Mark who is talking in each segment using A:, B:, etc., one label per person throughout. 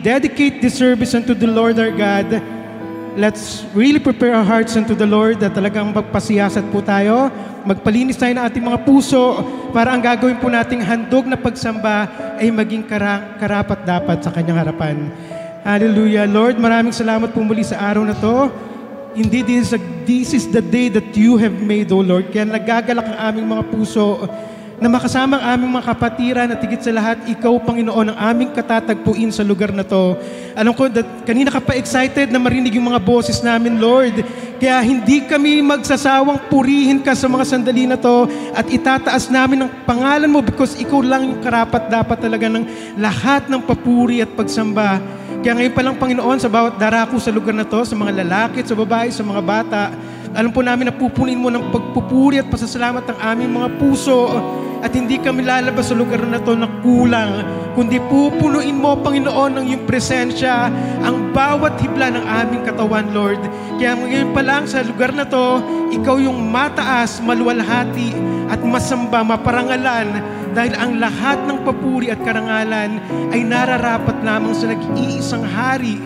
A: dedicate this service unto the Lord our God, let's really prepare our hearts unto the Lord at talagang magpasiyasat po tayo, magpalinis tayo ng ating mga puso para ang gagawin po nating handog na pagsamba ay maging karapat-dapat sa Kanyang harapan. Hallelujah. Lord, maraming salamat po muli sa araw na to. Indeed, this is the day that you have made, O Lord. Kaya nagagalak ang aming mga puso na makasama ang aming mga kapatiran at higit sa lahat, Ikaw, Panginoon, ang aming katatagpuin sa lugar na to. Alam ko, kanina ka pa excited na marinig yung mga boses namin, Lord. Kaya hindi kami magsasawang purihin ka sa mga sandali na to at itataas namin ang pangalan mo because Ikaw lang yung karapat-dapat talaga ng lahat ng papuri at pagsamba. Kaya ngayon pa lang, Panginoon, sa bawat darako sa lugar na to, sa mga lalaki, sa babae, sa mga bata, alam po namin na pupunin mo ng pagpupuri at pasasalamat ang aming mga puso at hindi kami lalabas sa lugar na to na kulang, kundi pupunuin mo, Panginoon, ng iyong presensya, ang bawat hibla ng aming katawan, Lord. Kaya ngayon pa lang sa lugar na to, Ikaw yung mataas, maluwalhati at masamba, maparangalan dahil ang lahat ng papuri at karangalan ay nararapat lamang sa nag-iisang hari,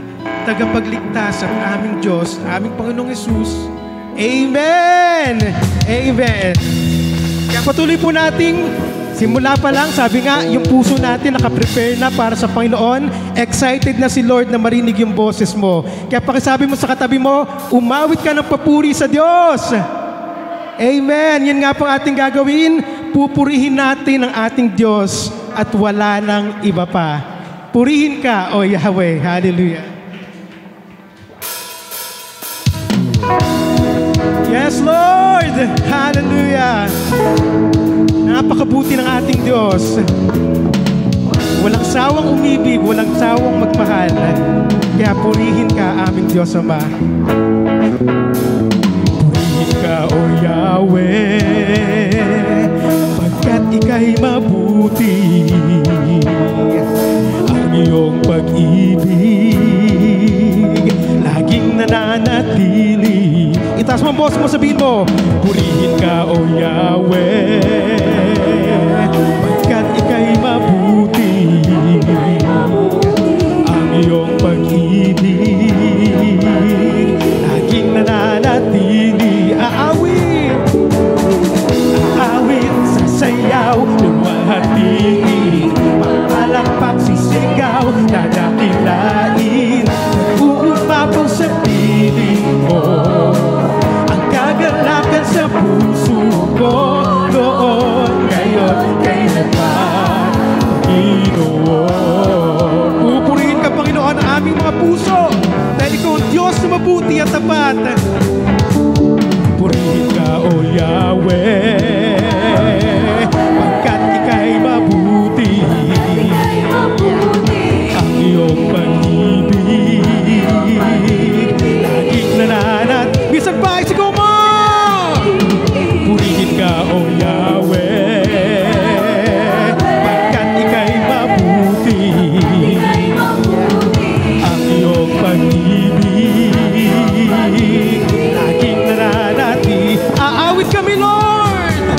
A: tagapagligtas ang aming Diyos, aming Panginoong Hesus. Amen! Amen! Kaya patuloy po nating simula pa lang, sabi nga, yung puso natin nakaprepare na para sa Panginoon. Excited na si Lord na marinig yung boses mo. Kaya pakisabi mo sa katabi mo, umawit ka ng papuri sa Diyos. Amen! Yan nga po ating gagawin. Pupurihin natin ang ating Diyos at wala nang iba pa. Purihin ka, O Yahweh. Hallelujah. Yes, Lord! Hallelujah! Napakabuti ng ating Diyos. Walang sawang umibig, walang sawang magmahal. Kaya purihin ka, aming Diyos Ama. Purihin ka, O Yahweh, pagkat Ika'y mabuti. Ang iyong pag-ibig laging nananatili. Itaas mo ang boss mo, sabihin mo, purihin ka, O Yahweh, pagkat Ika'y mabuti. Ang iyong pag-ibig laging nananatili. Aawit, aawit, sasayaw, luwalhati, papalakpak, sisigaw, dadakilain, uupapaw sa piling mo. Kagalakan sa puso ko noon, ngayon, kailanman, Panginoon. Pupurihin ka, Panginoon, ang aming mga puso dahil Ikaw ang Diyos na mabuti at tapat. Purihin ka, O Yahweh, pagkat Ika'y mabuti. Ang iyong pag-ibig laging nananat. Bisan pa, isigaw mo! Purihin ka, O Yahweh, pagkat Ika'y mabuti. Ang iyong pag-ibig laging nananati. Aawit kami, Lord!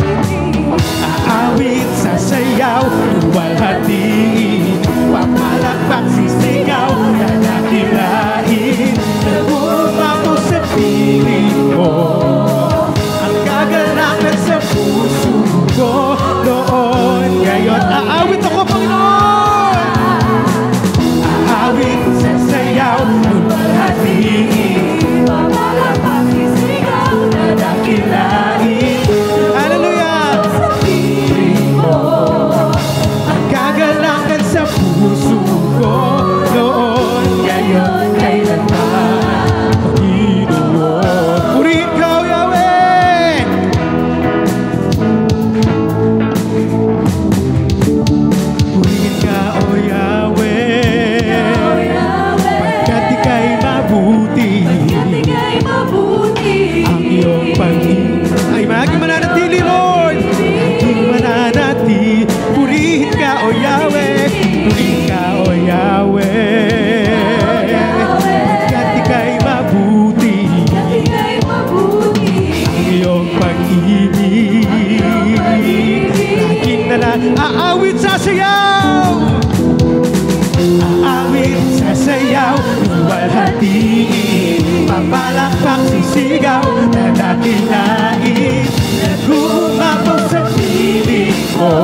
A: Aawit, sasayaw, luwalhatiin, papalakpak, sisigaw, dadakilain, nag-uumapaw sa piling ko,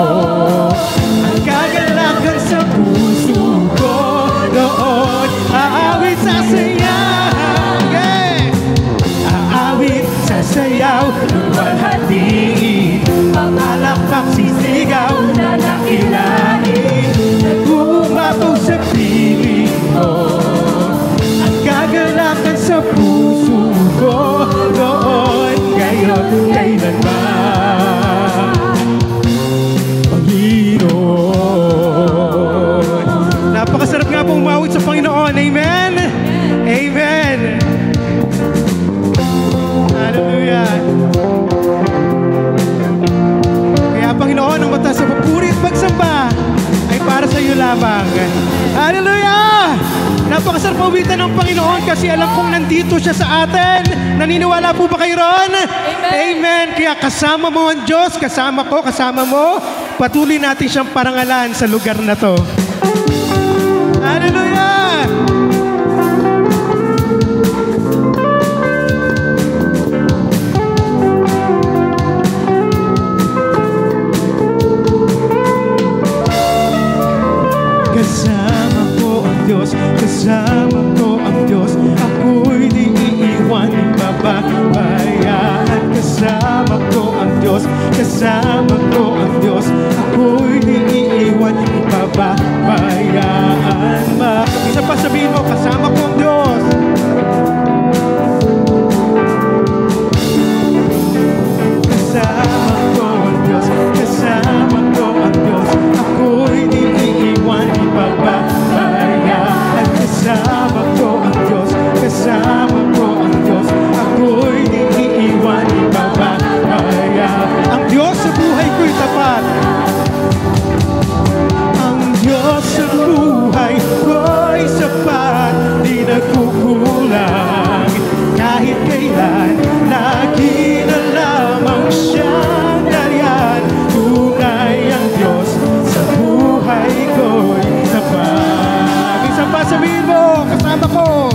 A: ang kagalakan sa puso ko noon. Aawit, sasayaw, yeah! Aawit, sasayaw, luwalhatiin, papalakpak, sisigaw, dadakilain, nag-uumapaw sa piling ko, ang kagalakan sa puso ko noon, ngayon, kailanman, Panginoon. Napakasarap nga pong umawit sa Panginoon. Amen? Amen. Hallelujah. Kaya Panginoon, ang mataas sa papuri at pagsamba ay para sa iyo lamang. Hallelujah! Napakasarap mawitan ng Panginoon kasi alam kong nandito siya sa atin. Naniniwala po ba kayo ron?
B: Amen!
A: Amen! Kaya kasama mo ang Diyos, kasama ko, kasama mo. Patuloy natin siyang parangalan sa lugar na to. Hallelujah! Kasama ko ang Diyos, kasama ko ang Diyos, ako'y di iiwan, di pababayaan. Kasama ko ang Diyos, kasama ko ang Diyos, ako'y di iiwan, di pababayaan. Isa pa sabihin mo, kasama ko ang Diyos. Kasama ko ang Diyos, kasama ko ang Diyos, ako'y di iiwan, di pababayaan. Kasama ko ang Diyos, kasama ko ang Diyos, ako'y di iiwan, di pababayaan. Ang Diyos sa buhay ko'y tapat. Ang Diyos sa buhay ko'y sapat, di nagkukulang. Kahit kailan, lagi na lamang siyang nariyan. Tunay ang Diyos sa buhay ko'y tapat. Isang pa sabihin mo, kasama ko.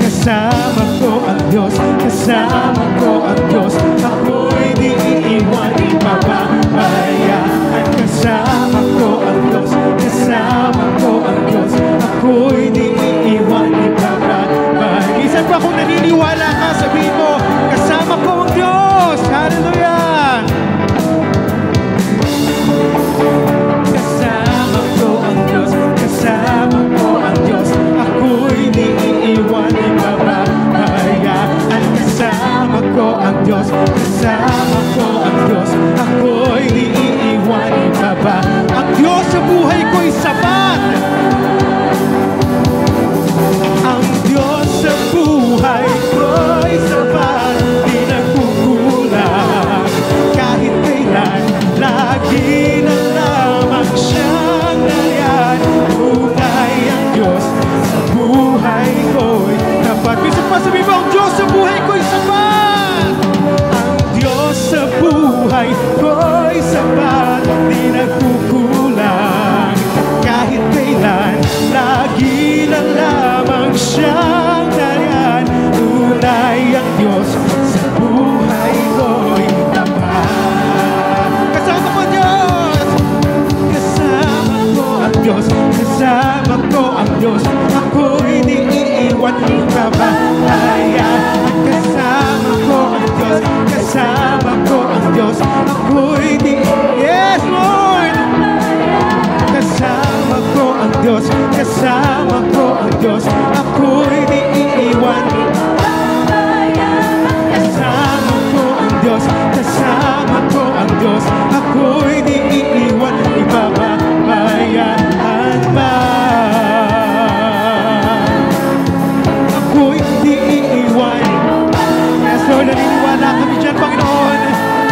A: Kasama ko ang Diyos, kasama ko ang Diyos, ako'y di iiwan, di pababayaan. Kasama ko ang Diyos, kasama ko ang Diyos, ako'y di iiwan, di pababayaan. Isa pa kung naniniwala ka, sabihin mo, kasama ko ang Diyos. Hallelujah! Kasama ko ang Diyos, kasama ko ang Diyos, ako'y di iiwan, di pababayaan. Kasama ko ang Diyos, kasama ko ang Diyos, ako'y di iiwan, di pababayaan. Ang Diyos sa buhay ko'y sapat. Ang Diyos sa buhay ko'y sapat, di nagkukulang. Kahit kailan, lagi na lamang siyang nariyan. Tunay ang Diyos sa buhay ko'y tapat. Bisa pa sabihin mo, ang Diyos sa buhay ko'y sapat. Ang Diyos sa buhay ko'y sapat, di nagkukulang. Kahit kailan, lagi na lamang siyang nariyan. Tunay ang Diyos sa buhay ko'y tapat. Kasama ko Diyos, kasama ko ang Diyos, kasama ko ang Diyos, ako'y di iiwan, di pababayaan. Kasama ko ang Diyos, kasama ko ang Diyos, ako'y di, yes Lord! Kasama ko ang Diyos, kasama ko ang Diyos, ako'y di iiwan. Kasama ko ang Diyos, kasama ko ang Diyos, ako'y di iiwan, ipababayaan ba? Ako'y di iiwan. Yes Lord, naniniwala kami dyan, Panginoon.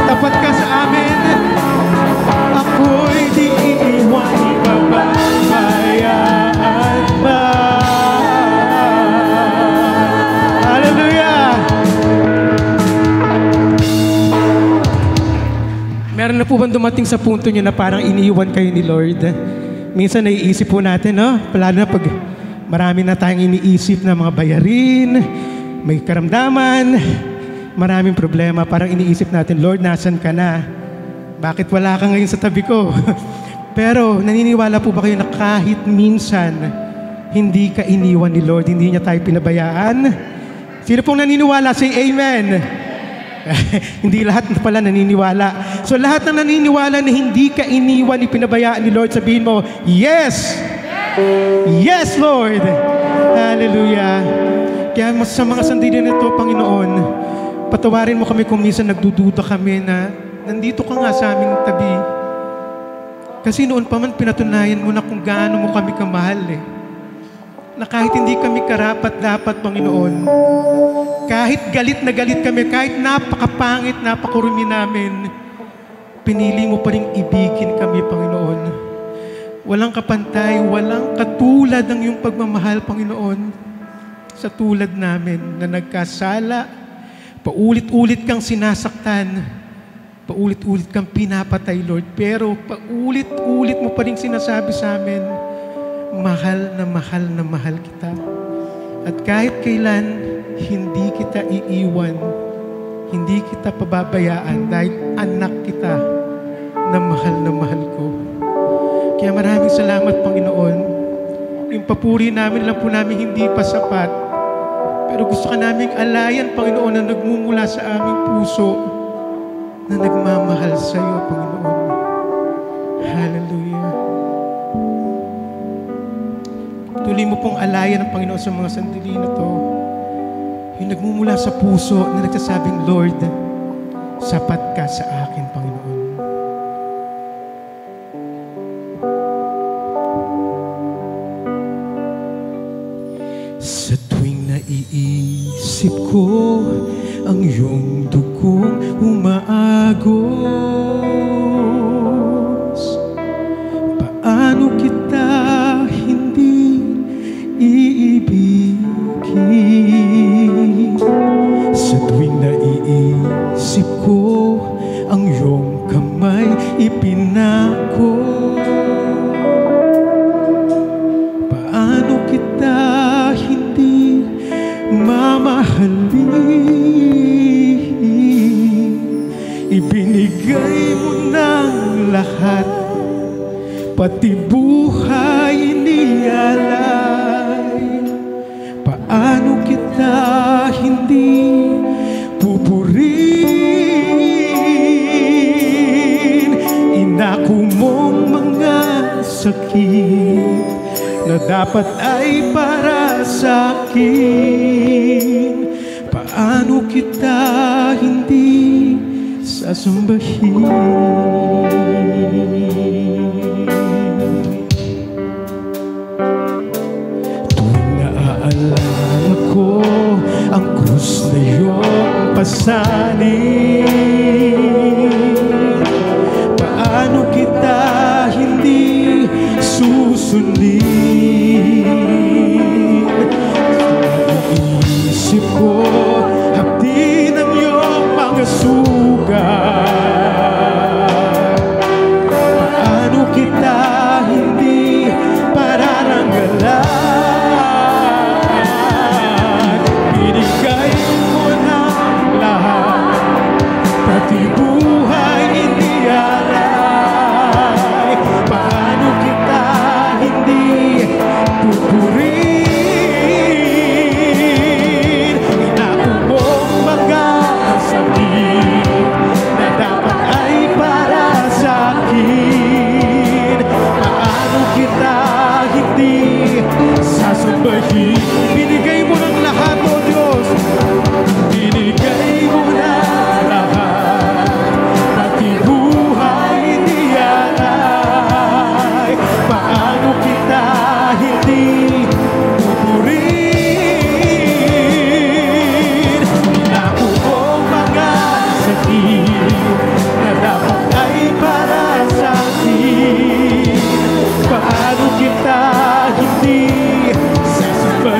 A: Tapat ka sa amin. Ako'y di iiwan, ipababayaan ba? Hallelujah! Meron na po bang dumating sa punto nyo na parang iniiwan kayo ni Lord? Minsan naiisip po natin, no? Lalo na pag Marami na tayong iniisip na mga bayarin, may karamdaman, maraming problema. Parang iniisip natin, Lord, nasan ka na? Bakit wala ka ngayon sa tabi ko? Pero naniniwala po ba kayo na kahit minsan, hindi ka iniwan ni Lord, hindi niya tayo pinabayaan? Sino pong naniniwala? Say amen. Hindi lahat pala naniniwala. So lahat ng naniniwala na hindi ka iniwan, ipinabayaan ni Lord, sabihin mo, yes! Yes, Lord! Hallelujah! Kaya sa mga sandali na ito, Panginoon, patawarin mo kami kung minsan nagdududa kami na nandito ka nga sa aming tabi. Kasi noon pa man pinatunayan mo na kung gaano mo kami kamahal na kahit hindi kami karapat-dapat, Panginoon, kahit galit na galit kami, kahit napakapangit, napakurumi namin, pinili mo pa rin ibigin kami, Panginoon. Walang kapantay, walang katulad ng iyong pagmamahal, Panginoon, sa tulad namin na nagkasala, paulit-ulit kang sinasaktan, paulit-ulit kang pinapatay, Lord, pero paulit-ulit mo pa rin sinasabi sa amin, mahal na mahal na mahal kita. At kahit kailan, hindi kita iiwan, hindi kita pababayaan dahil anak kita na mahal ko. Kaya maraming salamat, Panginoon. Yung papuri namin, alam po namin hindi pa sapat. Pero gusto ka naming alayan, Panginoon, na nagmumula sa aming puso na nagmamahal sa iyo, Panginoon. Hallelujah. Tuloy mo pong alayan ng Panginoon sa mga sandali na to. Yung nagmumula sa puso na nagsasabing, Lord, sapat ka sa akin, Panginoon. Sa tuwing naiisip ko ang iyong dugong umaagos, paano kita hindi iibigin? Sa tuwing naiisip ko ang iyong kamay ipinako, paano kita hindi mamahalin? Ibinigay mo ng lahat, pati buhay inialay. Paano kita hindi pupurihin? Inako mong mga sakit na dapat ay para sa akin. Paano kita hindi sasambahin? Tuwing naaalala ko ang krus na iyong pasanin, paano kita hindi susundin? Isip ko hapdi ng iyong mga sugat, paano kita hindi pararanggalan? Binigay mo ng lahat, pati buhay inialay. Paano kita hindi pupurihin? Inako mong mga sakit na dapat ay para sa akin. Paano kita hindi sasambahin? Binigay mo ng lahat, O Diyos. Binigay mo ng lahat, pati buhay inialay. Paano kita hindi pupurihin? Inako mong mga sakit na dapat ay para sa akin. Paano kita hindi sasambahin?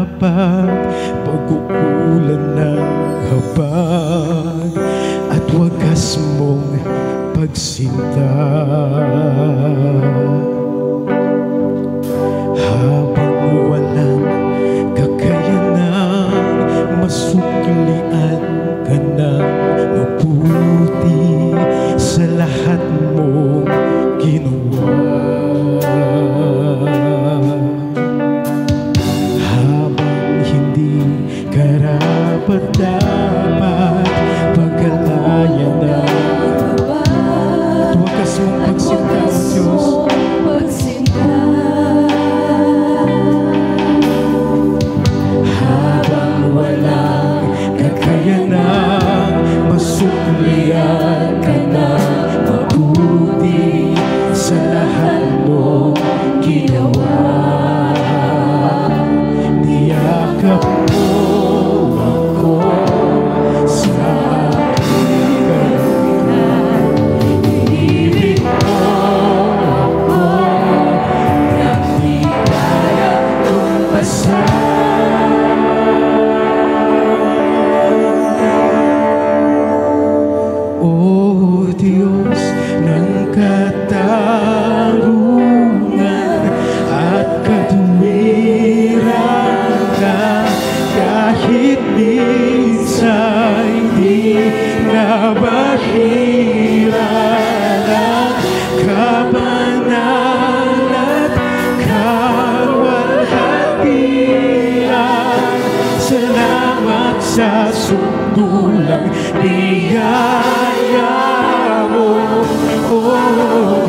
A: dapat pagkukulan ng habag at wagas mong pagsinta. Habang walang kakayanan, masuklian ka ng mabuti sa lahat mong ginawa. Habang hindi karapat-dapat pagkalayan na at wagas mong pagsinta, O Diyos. Habang walang kakayanan, masuklian ka na mabuti sa lahat mong ginawa. Niyakap mo ako sa aking kahilingan. Inibig mo ako nang di kaya tumpasan. O Diyos ng katarungan at katuwiran ka, kahit minsan di nabahiran ang kabanalan at kaluwalhatian. Salamat sa sundulang biyaya mo, O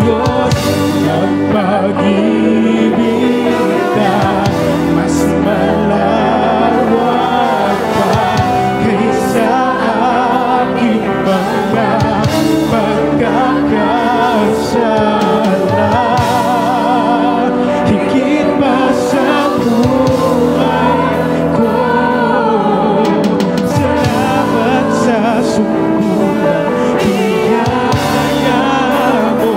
A: Diyos ng pag-ibig ka, mas malawak pa kaysa aking mga pagkakasala. Higit pa sa buhay ko, salamat sa sundulang biyaya mo.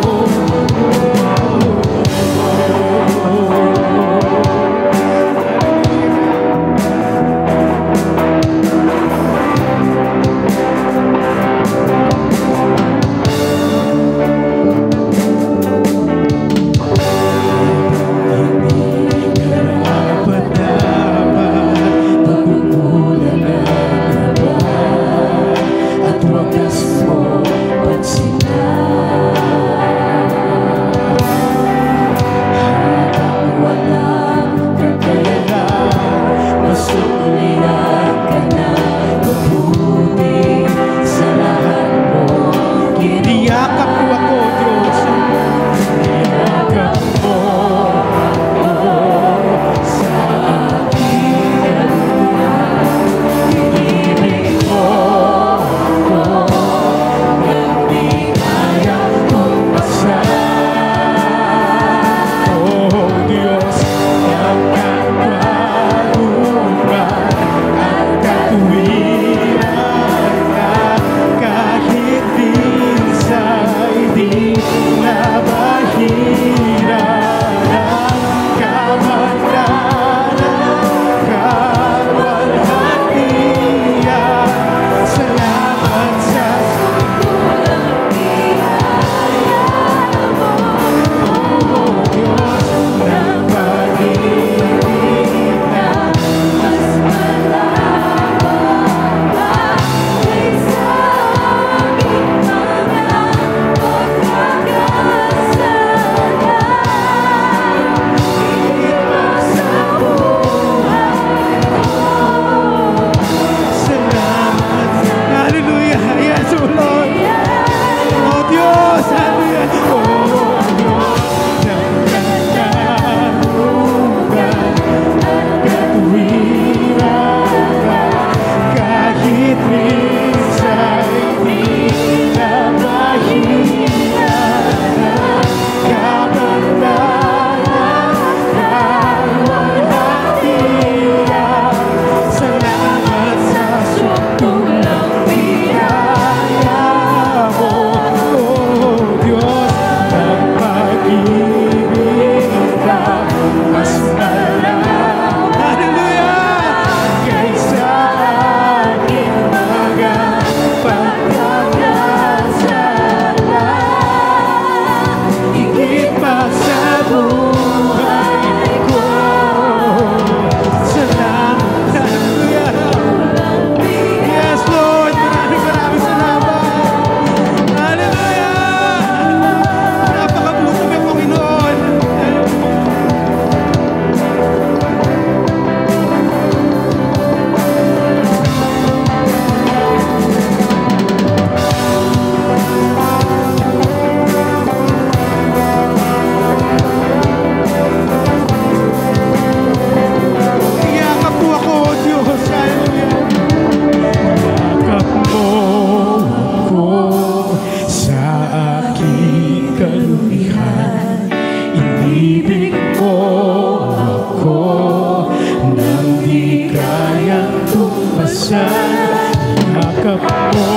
A: Minsan, yakap mo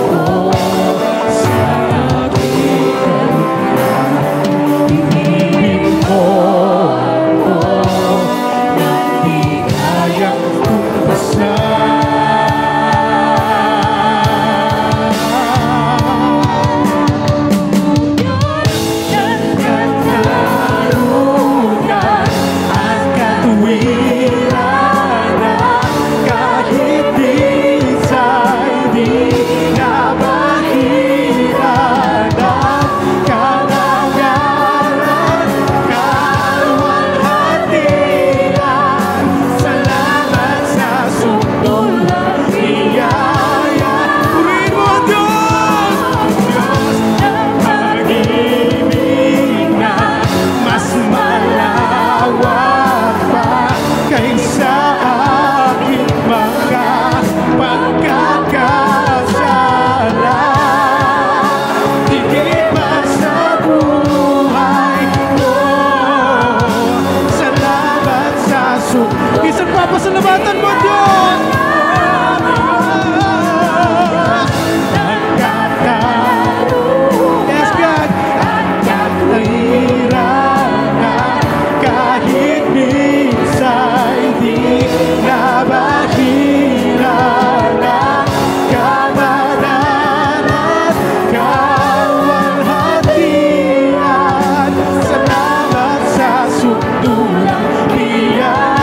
A: ako sa aking kalugan. Ibig mo ako na di kayang tumpasan. Pasalamatan mo, Diyos! Yes, God! Nahihirapan kahit minsan di nabahira ng kabanalan at kawanghatian. Salamat sa sundulang biyaya.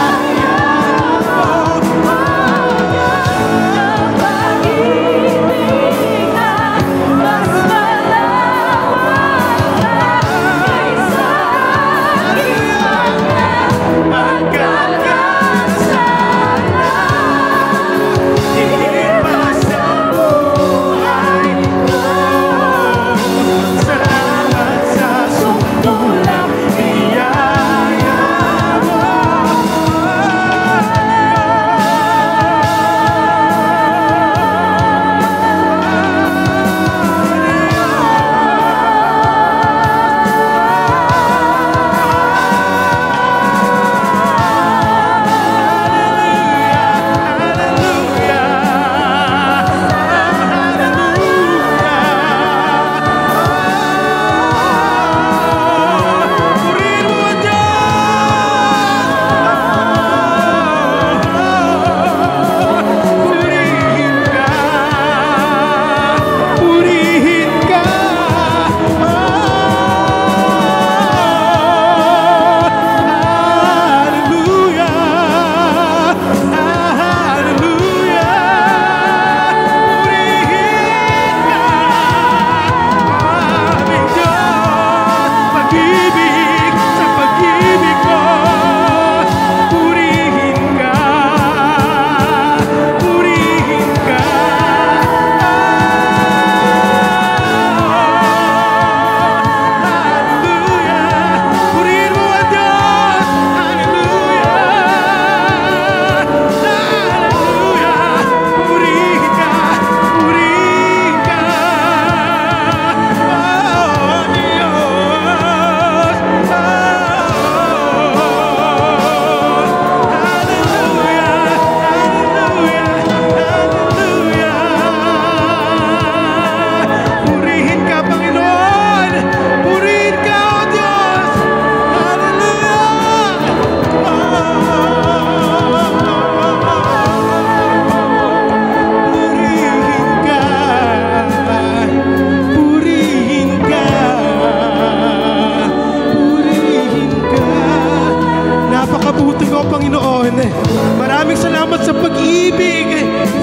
A: Maraming salamat sa pag-ibig,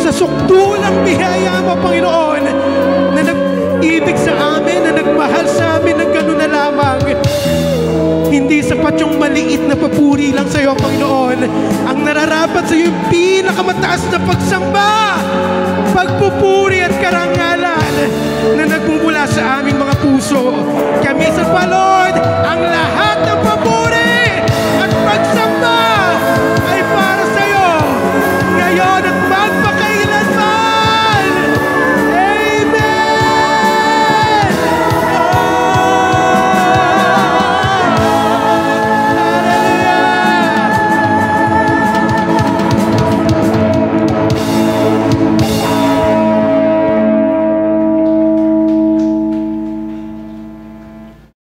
A: sa sukdulang biyaya mo, Panginoon, na nag-ibig sa amin, na nagmahal sa amin ng gano'n na lamang. Hindi sapat yung maliit na papuri lang sa iyo, Panginoon. Ang nararapat sa iyo yung pinakamataas na pagsamba, pagpupuri at karangalan na nagmumula sa aming mga puso. Kami sa Lord, ang lahat